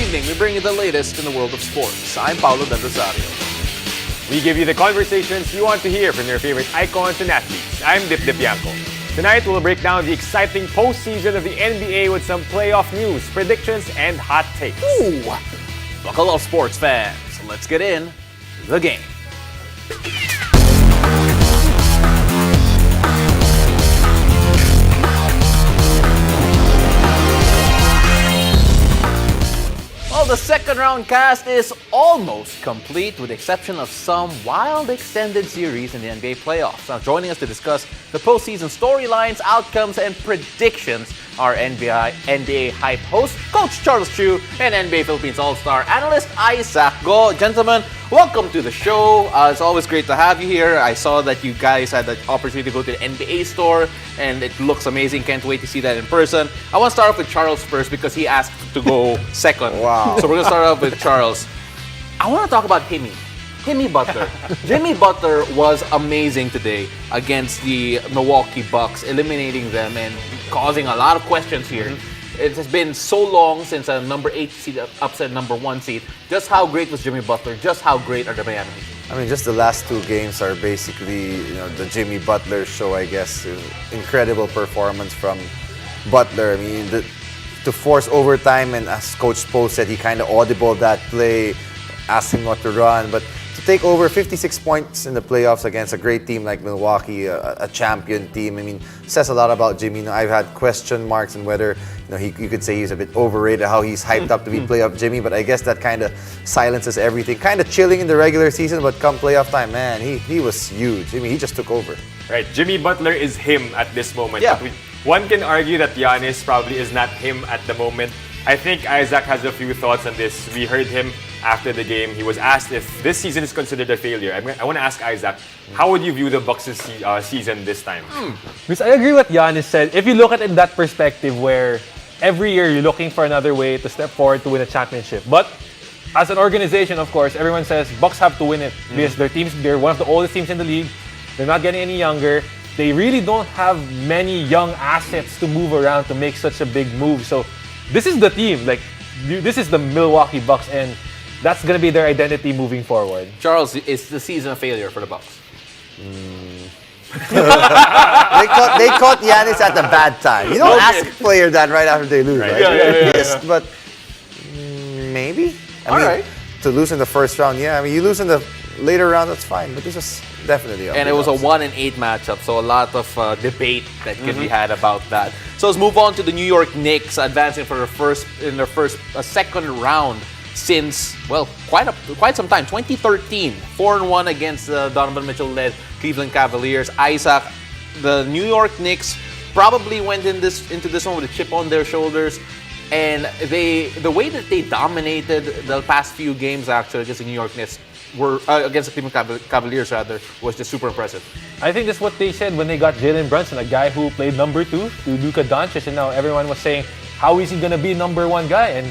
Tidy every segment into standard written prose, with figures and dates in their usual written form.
evening, we bring you the latest in the world of sports. I'm Paulo Del Rosario. We give you the conversations you want to hear from your favorite icons and athletes. I'm Dip Bianco. Tonight, we'll break down the exciting postseason of the NBA with some playoff news, predictions, and hot takes. Ooh, buckle up, sports fans. Let's get in the game. Well, the second round cast is almost complete with the exception of some wild extended series in the NBA playoffs. Now, joining us to discuss the postseason storylines, outcomes, and predictions are NBA hype host, Coach Charles Chu, and NBA Philippines All-Star analyst Isaac Go. Gentlemen, welcome to the show. It's always great to have you here. I saw that you guys had the opportunity to go to the NBA store, and it looks amazing. Can't wait to see that in person. I want to start off with Charles first because he asked to go second. Wow. So we're going to start off with Charles. I want to talk about Jimmy Butler. Jimmy Butler was amazing today against the Milwaukee Bucks, eliminating them and causing a lot of questions here. It has been so long since a number 8 seed upset number 1 seed. Just how great was Jimmy Butler? Just how great are the Miami Heat? I mean, just the last 2 games are basically, the Jimmy Butler show, I guess. Incredible performance from Butler. I mean, to force overtime, and as Coach Spo said, he kind of audibled that play, asked him what to run. But to take over 56 points in the playoffs against a great team like Milwaukee, a champion team, I mean, says a lot about Jimmy. I've had question marks on whether you could say he's a bit overrated, how he's hyped up to be playoff Jimmy, but I guess that kind of silences everything. Kind of chilling in the regular season, but come playoff time, man, he was huge. I mean, he just took over. Right, Jimmy Butler is him at this moment. Yeah. But one can argue that Giannis probably is not him at the moment. I think Isaac has a few thoughts on this. We heard him after the game. He was asked if this season is considered a failure. I want to ask Isaac, how would you view the Bucks' season this time? Because I agree with Giannis said. If you look at it in that perspective where every year you're looking for another way to step forward to win a championship. But as an organization, of course, everyone says Bucks have to win it because they're one of the oldest teams in the league. They're not getting any younger. They really don't have many young assets to move around to make such a big move. So this is the team. This is the Milwaukee Bucks, and that's going to be their identity moving forward. Charles, is the season a failure for the Bucks? They caught Giannis at a bad time. You don't ask a player that right after they lose, right? Yeah. Yes, but maybe. I mean, right. to lose in the first round, yeah. I mean, you lose in the later round, that's fine. But this was definitely And it was a 1-8 matchup, so a lot of debate that can be had about that. So let's move on to the New York Knicks, advancing for their second round since, well, quite some time. 2013, 4-1 against Donovan Mitchell-led Cleveland Cavaliers. Isaac, the New York Knicks probably went into this one with a chip on their shoulders. And the way that they dominated the past few games actually against the New York Knicks against the Cleveland Cavaliers was just super impressive. I think that's what they said when they got Jalen Brunson, a guy who played number 2 to Luka Doncic, and now everyone was saying, how is he going to be number 1 guy? And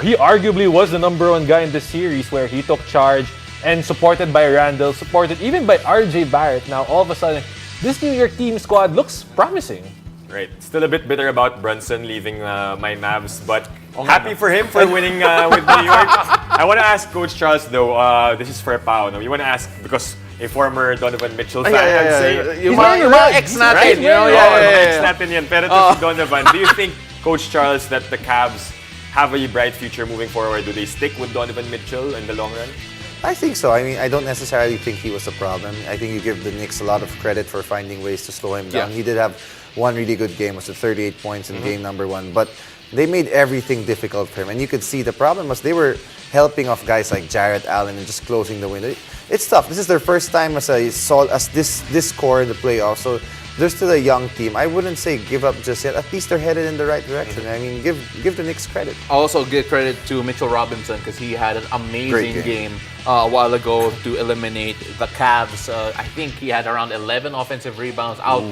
he arguably was the number 1 guy in this series where he took charge and supported by Randall, supported even by RJ Barrett. Now all of a sudden, this New York team squad looks promising. Right. Still a bit bitter about Brunson leaving my Mavs, but happy for him for winning with New York. I want to ask Coach Charles though, this is for Pao. No? You want to ask because a former Donovan Mitchell fan I'd say. Yung mga ex natin, Right? you know? Ex natin yan. Pero to si Donovan, do you think, Coach Charles, that the Cavs have a bright future moving forward? Do they stick with Donovan Mitchell in the long run? I think so. I mean, I don't necessarily think he was the problem. I think you give the Knicks a lot of credit for finding ways to slow him down. Yeah. He did have one really good game, was the 38 points in game number 1, but they made everything difficult for him. And you could see the problem was they were helping off guys like Jarrett Allen and just closing the window. It's tough. This is their first time as this core in the playoffs. So they're still a young team. I wouldn't say give up just yet. At least they're headed in the right direction. I mean, give the Knicks credit. Also, give credit to Mitchell Robinson because he had an amazing game a while ago to eliminate the Cavs. I think he had around 11 offensive rebounds, out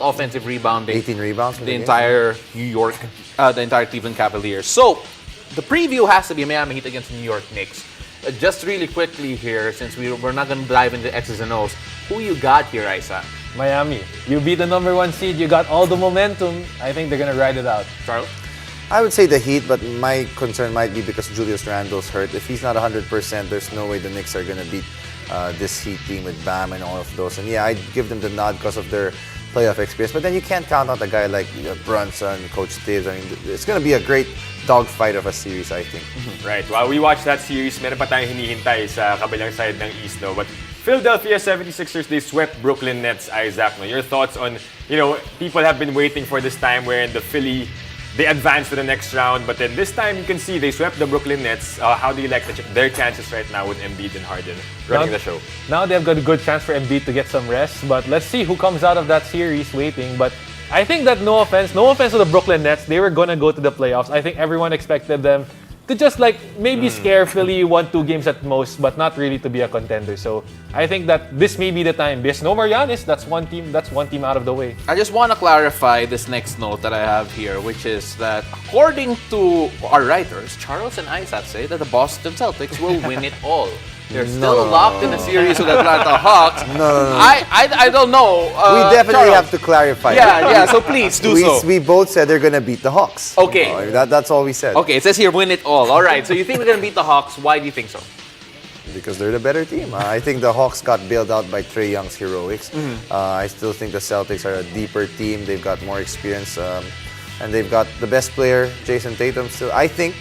offensive rebounding. 18 rebounds for the the game. entire the entire Cleveland Cavaliers. So, the preview has to be Miami Heat against the New York Knicks. Just really quickly here, since we're not going to dive into X's and O's, who you got here, Isa? Miami. You beat the number 1 seed. You got all the momentum. I think they're going to ride it out. Charles? I would say the Heat, but my concern might be because Julius Randle's hurt. If he's not 100%, there's no way the Knicks are going to beat this Heat team with Bam and all of those. And yeah, I'd give them the nod because of their playoff experience. But then you can't count on a guy like Brunson, Coach Tibbs. I mean, it's going to be a great dogfight of a series, I think. Right. While we watch that series, meron pa tayong hinihintay sa kabilang side ng East, no? But Philadelphia 76ers, they swept Brooklyn Nets, Isaac. No? Your thoughts on, people have been waiting for this time wherein the Philly, they advanced to the next round, but then this time you can see they swept the Brooklyn Nets. How do you like their chances right now with Embiid and Harden running the show? Now they've got a good chance for Embiid to get some rest, but let's see who comes out of that series waiting. But I think that no offense to the Brooklyn Nets, they were gonna go to the playoffs. I think everyone expected them to just maybe scare Philly 1-2 games at most, but not really to be a contender. So I think that this may be the time. Because no more Giannis, that's one team out of the way. I just want to clarify this next note that I have here, which is that according to our writers, Charles and Isaac say that the Boston Celtics will win it all. They're still locked in a series with Atlanta Hawks. No. I don't know. We definitely Charles. have to clarify. Yeah, so please do so. We both said they're going to beat the Hawks. Okay. That's all we said. Okay, it says here win it all. All right, so you think we're going to beat the Hawks. Why do you think so? Because they're the better team. I think the Hawks got bailed out by Trae Young's heroics. I still think the Celtics are a deeper team. They've got more experience. And they've got the best player, Jason Tatum, still. I think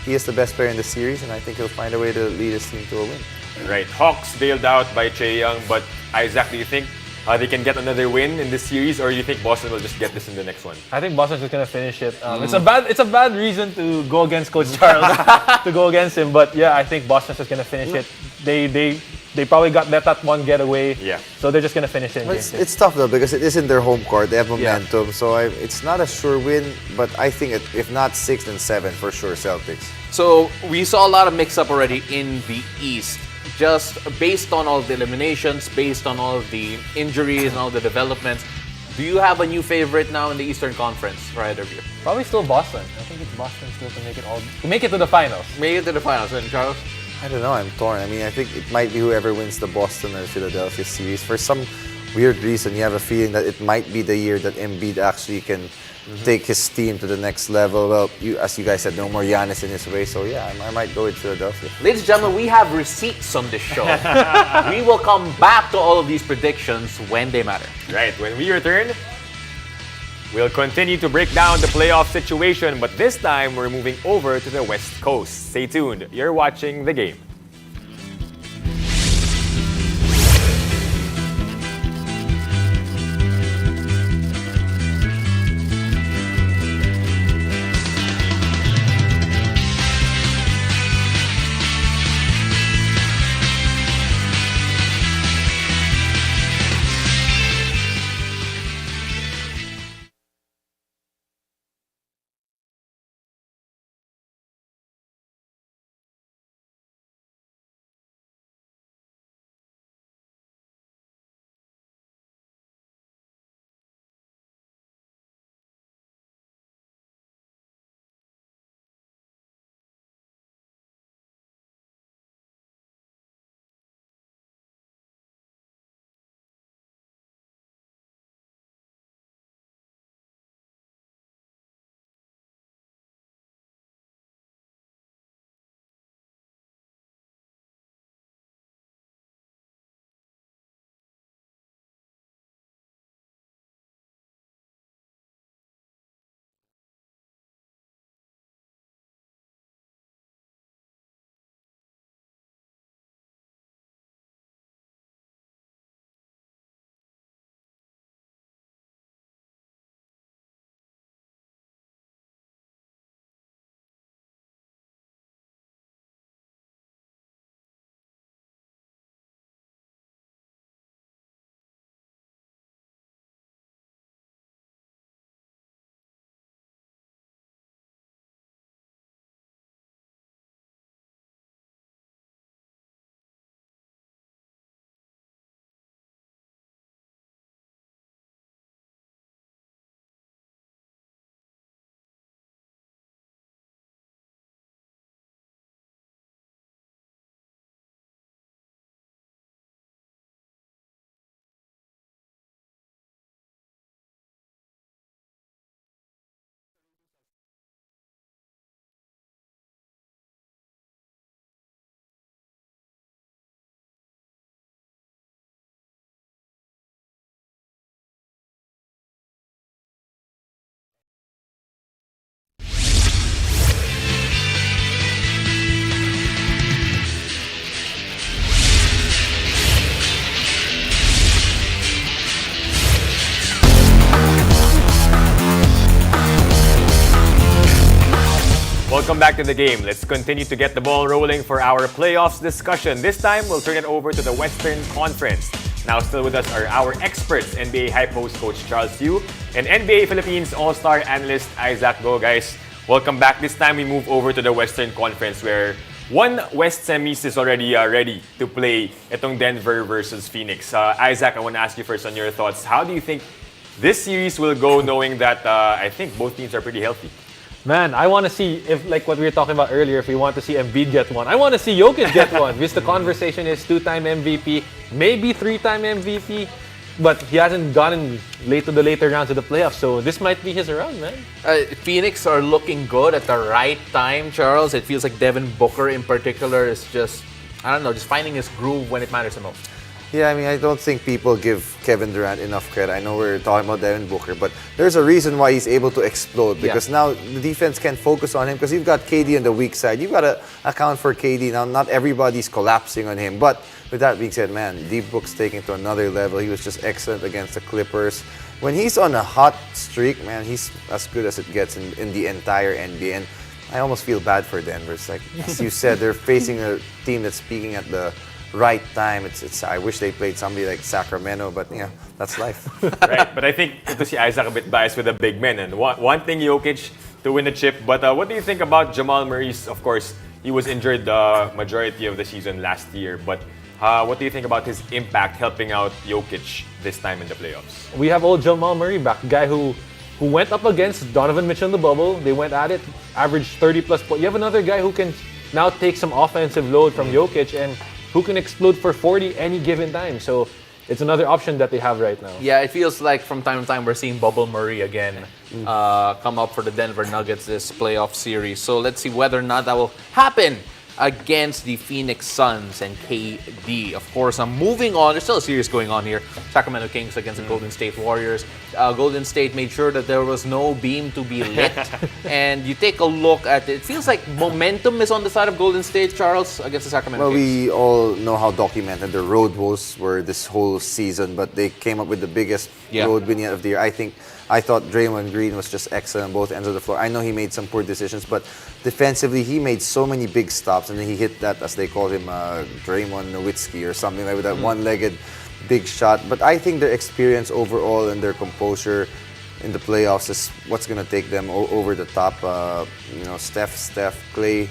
he is the best player in the series, and I think he'll find a way to lead his team to a win. Right. Hawks bailed out by Trae Young, but Isaac, do you think they can get another win in this series, or do you think Boston will just get this in the next one? I think Boston's just gonna finish it. It's a bad reason to go against Coach Charles, to go against him. But yeah, I think Boston's just gonna finish it. They probably got let that one get away. Yeah. So they're just gonna finish it in game 6. It's tough though because it isn't their home court. They have momentum, so it's not a sure win. But I think if not 6, then 7 for sure. Celtics. So we saw a lot of mix-up already in the East. Just based on all the eliminations, based on all of the injuries and all the developments, do you have a new favorite now in the Eastern Conference for either of you? Probably still Boston. I think it's Boston still to make it to the finals. Make it to the finals, and Charles? I don't know. I'm torn. I mean, I think it might be whoever wins the Boston or Philadelphia series. For some weird reason, you have a feeling that it might be the year that Embiid actually can take his team to the next level. Well, as you guys said, no more Giannis in his way. So yeah, I might go with Philadelphia. Ladies and gentlemen, we have receipts on this show. We will come back to all of these predictions when they matter. Right. When we return, we'll continue to break down the playoff situation, but this time we're moving over to the West Coast. Stay tuned. You're watching The Game. welcome back to the game. Let's continue to get the ball rolling for our playoffs discussion. This time, we'll turn it over to the Western Conference. Now, still with us are our experts, NBA Hype Post coach Charles Yu and NBA Philippines All-Star analyst Isaac Go. Guys, welcome back. This time, we move over to the Western Conference where one West semis is already ready to play itong Denver versus Phoenix. Isaac, I want to ask you first on your thoughts. How do you think this series will go, knowing that I think both teams are pretty healthy? Man, I want to see if, like what we were talking about earlier, if we want to see Embiid get one. I want to see Jokic get one because the conversation is 2-time MVP, maybe 3-time MVP, but he hasn't gotten late to the later rounds of the playoffs, so this might be his round, man. Phoenix are looking good at the right time, Charles. It feels like Devin Booker in particular is just, I don't know, just finding his groove when it matters the most. Yeah, I mean, I don't think people give Kevin Durant enough credit. I know we're talking about Devin Booker, but there's a reason why he's able to explode because now the defense can focus on him because you've got KD on the weak side. You've got to account for KD. Now, not everybody's collapsing on him, but with that being said, man, D-Book's taking it to another level. He was just excellent against the Clippers. When he's on a hot streak, man, he's as good as it gets in the entire NBA. And I almost feel bad for Denver. It's like, as you said, they're facing a team that's peaking at the right time. It's I wish they played somebody like Sacramento, but yeah, that's life. Right, but I think ito si Isaac a bit biased with the big men and wanting Jokic to win the chip. But what do you think about Jamal Murray's? Of course, he was injured the majority of the season last year, but what do you think about his impact helping out Jokic this time in the playoffs? We have old Jamal Murray back, guy who went up against Donovan Mitchell in the bubble. They went at it, averaged 30 plus points. You have another guy who can now take some offensive load from Jokic and who can explode for 40 any given time. So it's another option that they have right now. Yeah, it feels like from time to time we're seeing Bubble Murray again come up for the Denver Nuggets this playoff series. So let's see whether or not that will happen against the Phoenix Suns and KD. Of course, moving on, there's still a series going on here. Sacramento Kings against the Golden State Warriors. Golden State made sure that there was no beam to be lit. And you take a look at it feels like momentum is on the side of Golden State, Charles, against the Sacramento Well, Kings. we all know how documented the road woes were this whole season, but they came up with the biggest road win of the year. I thought Draymond Green was just excellent on both ends of the floor. I know he made some poor decisions, but defensively, he made so many big stops, and then he hit that, as they call him, Draymond Nowitzki or something like that, one-legged big shot. But I think their experience overall and their composure in the playoffs is what's going to take them over the top. Steph, Klay.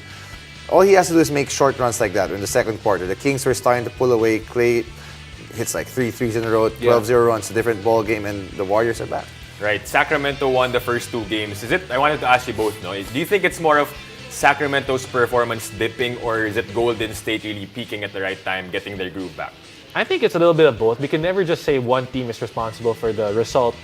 All he has to do is make short runs like that in the second quarter. The Kings were starting to pull away. Klay hits like 3 threes in a row, 12-0 runs, a different ball game, and the Warriors are back. Right, Sacramento won the first 2 games. I wanted to ask you both, do you think it's more of Sacramento's performance dipping, or is it Golden State really peaking at the right time, getting their groove back? I think it's a little bit of both. We can never just say one team is responsible for the result.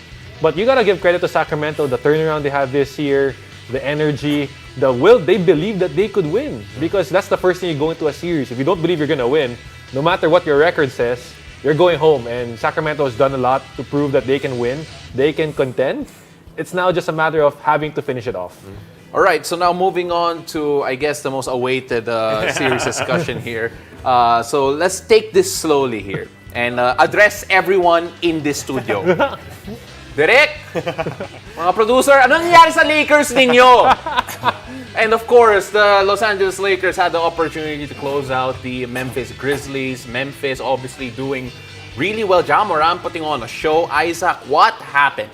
But you gotta give credit to Sacramento, the turnaround they have this year, the energy, the will. They believe that they could win because that's the first thing you go into a series. If you don't believe you're gonna win, no matter what your record says, you're going home. And Sacramento has done a lot to prove that they can win, they can contend. It's now just a matter of having to finish it off. All right, so now moving on to, I guess, the most awaited series discussion here. So let's take this slowly here and address everyone in this studio. Direk, mga producer, ano nangyari sa Lakers ninyo? And of course, the Los Angeles Lakers had the opportunity to close out the Memphis Grizzlies. Memphis obviously doing really well. Ja Morant putting on a show. Isaac, what happened?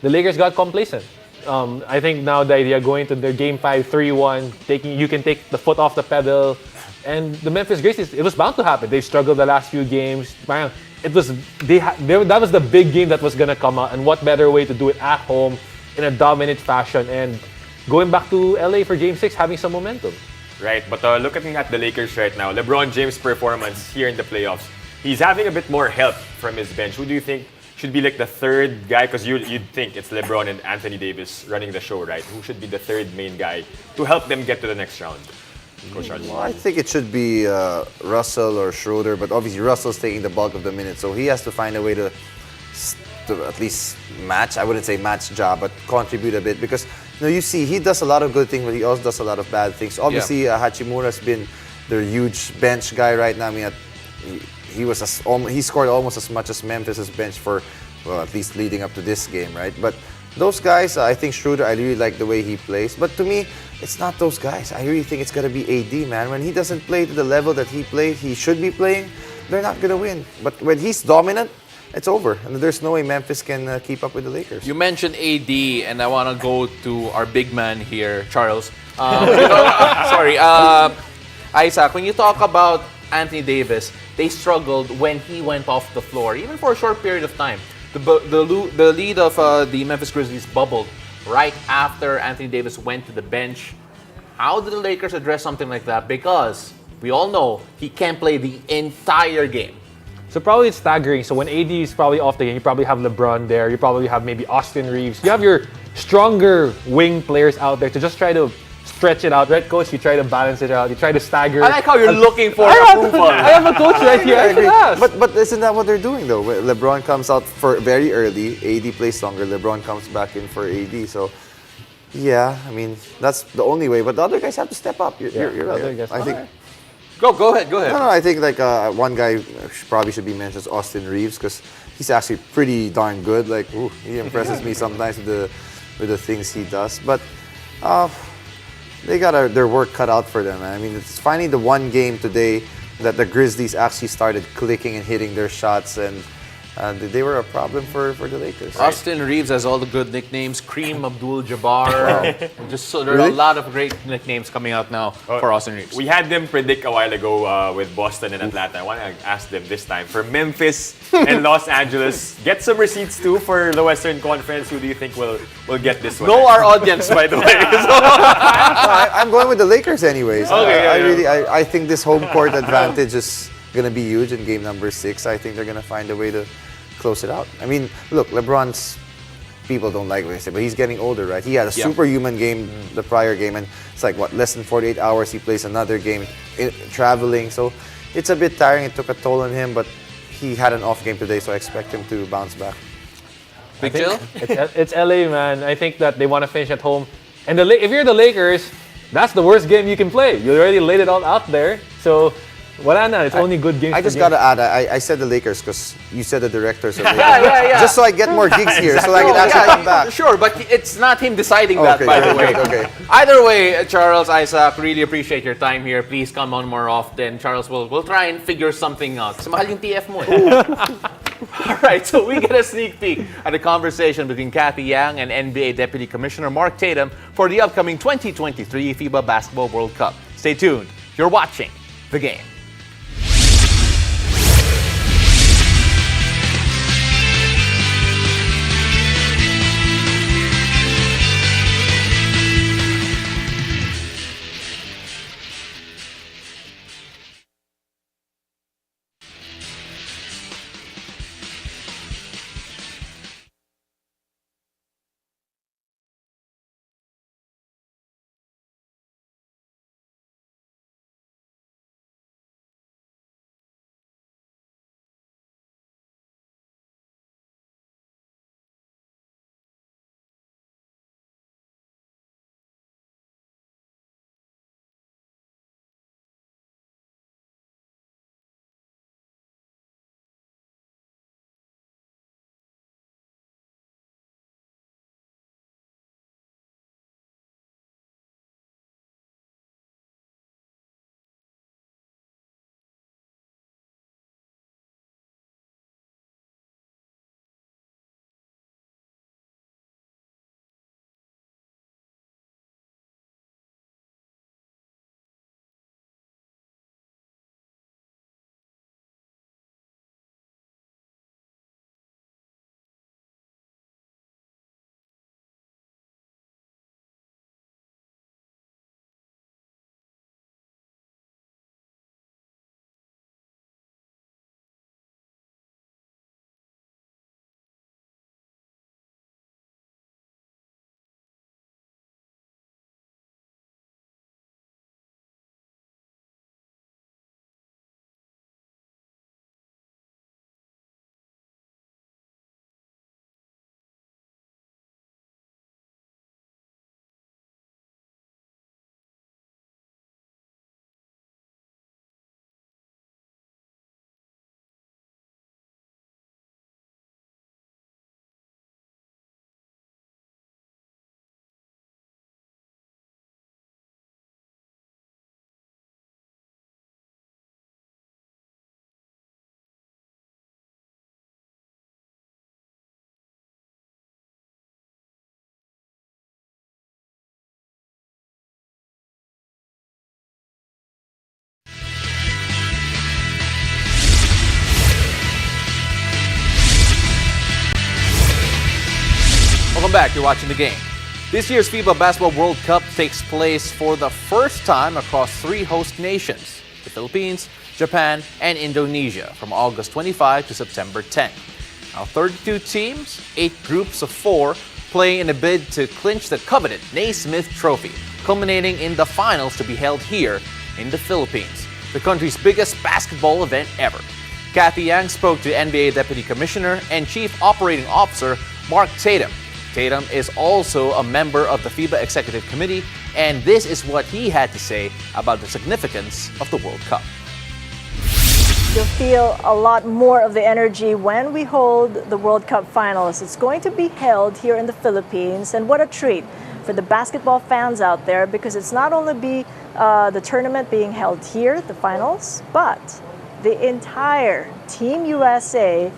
The Lakers got complacent. I think now the idea going to their Game 5 3-1, you can take the foot off the pedal, and the Memphis Grizzlies, it was bound to happen. They've struggled the last few games. That was the big game that was gonna come out, and what better way to do it at home in a dominant fashion and going back to LA for Game 6, having some momentum. Right, but looking at the Lakers right now, LeBron James' performance here in the playoffs, he's having a bit more help from his bench. Who do you think should be like the third guy? Because you'd think it's LeBron and Anthony Davis running the show, right? Who should be the third main guy to help them get to the next round? Coach Charles. Well, I think it should be Russell or Schroeder, but obviously Russell's taking the bulk of the minutes, so he has to find a way to at least match. I wouldn't say match Ja, but contribute a bit because you see he does a lot of good things, but he also does a lot of bad things. Obviously, Hachimura's been their huge bench guy right now. I mean, he scored almost as much as Memphis's bench for, well, at least leading up to this game, right? But those guys, I think Schroeder, I really like the way he plays. But to me, it's not those guys. I really think it's going to be AD, man. When he doesn't play to the level that he should be playing, they're not going to win. But when he's dominant, it's over. And there's no way Memphis can keep up with the Lakers. You mentioned AD, and I want to go to our big man here, Charles. Isaac, when you talk about Anthony Davis, they struggled when he went off the floor, even for a short period of time. The lead of the Memphis Grizzlies bubbled right after Anthony Davis went to the bench. How did the Lakers address something like that? Because we all know he can't play the entire game. So probably it's staggering. So when AD is probably off the game, you probably have LeBron there. You probably have maybe Austin Reeves. You have your stronger wing players out there to just try to stretch it out, right, coach? You try to balance it out. You try to stagger. I like how you're looking for I approval. have a coach right here. I can ask. But isn't that what they're doing though? LeBron comes out for very early, AD plays longer, LeBron comes back in for AD. So yeah, I mean that's the only way. But the other guys have to step up. You're right. I think. Go ahead. No, I think like one guy probably should be mentioned is Austin Reeves because he's actually pretty darn good. Like he impresses me sometimes with the things he does. But they got their work cut out for them. Man. I mean, it's finally the one game today that the Grizzlies actually started clicking and hitting their shots, and they were a problem for the Lakers. Austin Reeves has all the good nicknames. Kareem Abdul-Jabbar. So there are a lot of great nicknames coming out now for Austin Reeves. We had them predict a while ago with Boston and Atlanta. I want to ask them this time for Memphis and Los Angeles. Get some receipts too for the Western Conference. Who do you think will get this one? Know our audience, by the way. I'm going with the Lakers anyways. Okay, I think this home court advantage is going to be huge in game number 6. I think they're going to find a way to close it out. I mean, look, LeBron's people don't like what I say, but he's getting older, right? He had a superhuman game the prior game, and it's like less than 48 hours he plays another game traveling. So it's a bit tiring. It took a toll on him, but he had an off game today, so I expect him to bounce back. Big Jill? It's LA, man. I think that they want to finish at home. And if you're the Lakers, that's the worst game you can play. You already laid it all out there. So wala na, it's only good games. I just gotta add, I said the Lakers because you said the directors of Lakers. Yeah. Just so I get more gigs here, so I can actually come back. Sure, but it's not him deciding that, by the way. Okay. Either way, Charles, Isaac, really appreciate your time here. Please come on more often. Charles, we'll try and figure something out. Kasi mahal yung TF mo eh. All right, so we get a sneak peek at a conversation between Kathy Yang and NBA Deputy Commissioner Mark Tatum for the upcoming 2023 FIBA Basketball World Cup. Stay tuned. You're watching The Game. Welcome back. You're watching the game. This year's FIBA Basketball World Cup takes place for the first time across 3 host nations, the Philippines, Japan, and Indonesia, from August 25 to September 10. Now, 32 teams, 8 groups of 4, playing in a bid to clinch the coveted Naismith Trophy, culminating in the finals to be held here in the Philippines, the country's biggest basketball event ever. Kathy Yang spoke to NBA Deputy Commissioner and Chief Operating Officer Mark Tatum. Tatum is also a member of the FIBA Executive Committee, and this is what he had to say about the significance of the World Cup. You'll feel a lot more of the energy when we hold the World Cup finals. It's going to be held here in the Philippines, and what a treat for the basketball fans out there, because it's not only the tournament being held here, the finals, but the entire Team USA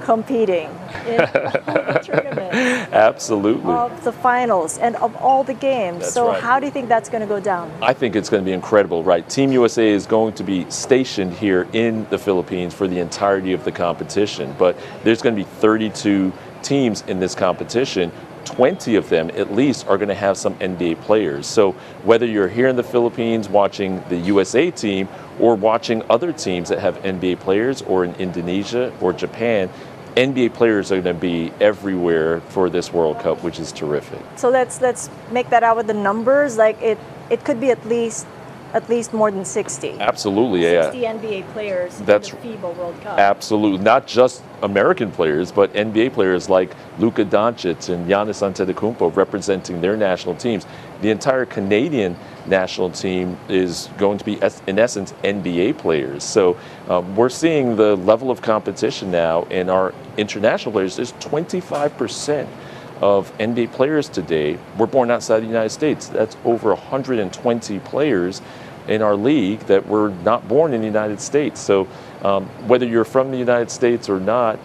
competing in the tournament. Absolutely. Of the finals and of all the games. That's so right. how do you think that's going to go down? I think it's going to be incredible, right? Team USA is going to be stationed here in the Philippines for the entirety of the competition, but there's going to be 32 teams in this competition. 20 of them at least are going to have some NBA players. So whether you're here in the Philippines watching the USA team or watching other teams that have NBA players, or in Indonesia or Japan, NBA players are going to be everywhere for this World Cup, which is terrific. So let's make that out with the numbers. Like it could be at least more than 60. Absolutely, yeah. 60 NBA players That's in the FIBA World Cup. Absolutely. Not just American players, but NBA players like Luka Doncic and Giannis Antetokounmpo representing their national teams. The entire Canadian national team is going to be, in essence, NBA players. So we're seeing the level of competition now in our international players. There's 25% of NBA players today were born outside the United States. That's over 120 players in our league that were not born in the United States. So whether you're from the United States or not,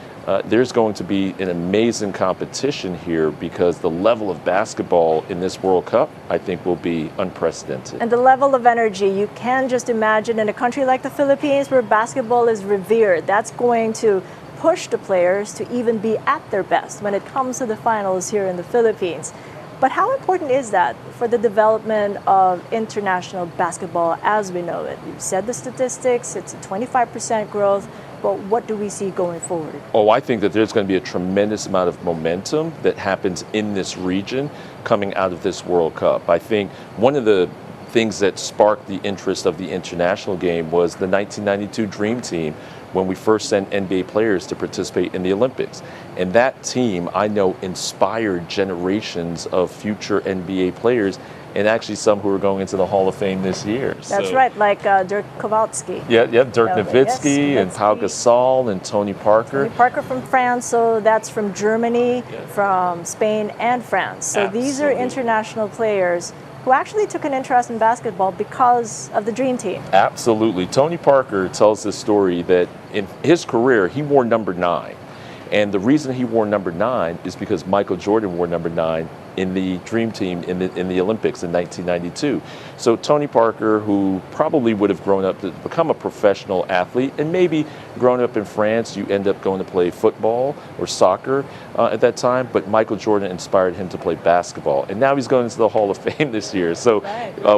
there's going to be an amazing competition here, because the level of basketball in this World Cup, I think, will be unprecedented. And the level of energy, you can just imagine in a country like the Philippines where basketball is revered, that's going to push the players to even be at their best when it comes to the finals here in the Philippines. But how important is that for the development of international basketball as we know it? You've said the statistics, it's a 25% growth, but what do we see going forward? Oh, I think that there's going to be a tremendous amount of momentum that happens in this region coming out of this World Cup. I think one of the things that sparked the interest of the international game was the 1992 Dream Team, when we first sent NBA players to participate in the Olympics. And that team, I know, inspired generations of future NBA players, and actually some who are going into the Hall of Fame this year. That's right, like Dirk Kowalski. Yeah, Dirk Yes, Nowitzki and Pau Gasol and Tony Parker. Tony Parker from France, so that's from Germany, from Spain, and France. So these are Absolutely. international players who actually took an interest in basketball because of the Dream Team. Absolutely. Tony Parker tells this story that in his career, he wore number 9. And the reason he wore number 9 is because Michael Jordan wore number 9 in the Dream Team in the Olympics in 1992. So Tony Parker, who probably would have grown up to become a professional athlete, and maybe grown up in France, you end up going to play football or soccer at that time, but Michael Jordan inspired him to play basketball. And now he's going into the Hall of Fame this year. So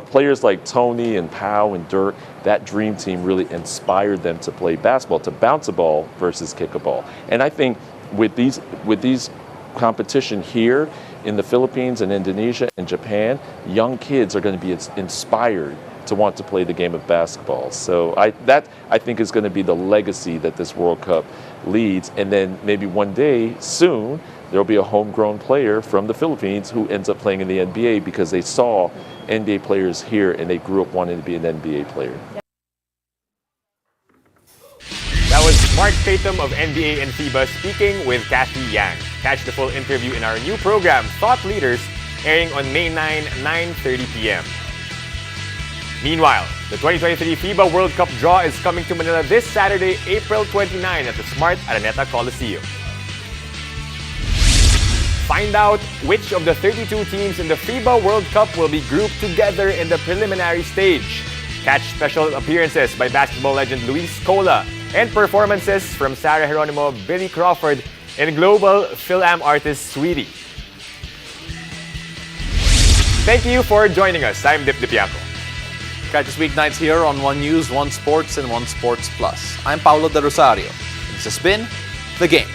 players like Tony and Pau and Dirk, that Dream Team really inspired them to play basketball, to bounce a ball versus kick a ball. And I think with these competition here in the Philippines and Indonesia and Japan, young kids are going to be inspired to want to play the game of basketball. So I think is going to be the legacy that this World Cup leads. And then maybe one day soon, there'll be a homegrown player from the Philippines who ends up playing in the NBA because they saw NBA players here and they grew up wanting to be an NBA player. That was Mark Tatum of NBA and FIBA speaking with Kathy Yang. Catch the full interview in our new program, Thought Leaders, airing on May 9, 9:30 p.m. Meanwhile, the 2023 FIBA World Cup draw is coming to Manila this Saturday, April 29 at the Smart Araneta Coliseum. Find out which of the 32 teams in the FIBA World Cup will be grouped together in the preliminary stage. Catch special appearances by basketball legend Luis Scola and performances from Sarah Geronimo, Billy Crawford, and global Phil-Am artist Sweetie. Thank you for joining us. I'm Dip Dipiaco. Catch us weeknights here on One News, One Sports, and One Sports Plus. I'm Paulo De Rosario. This has been The Game.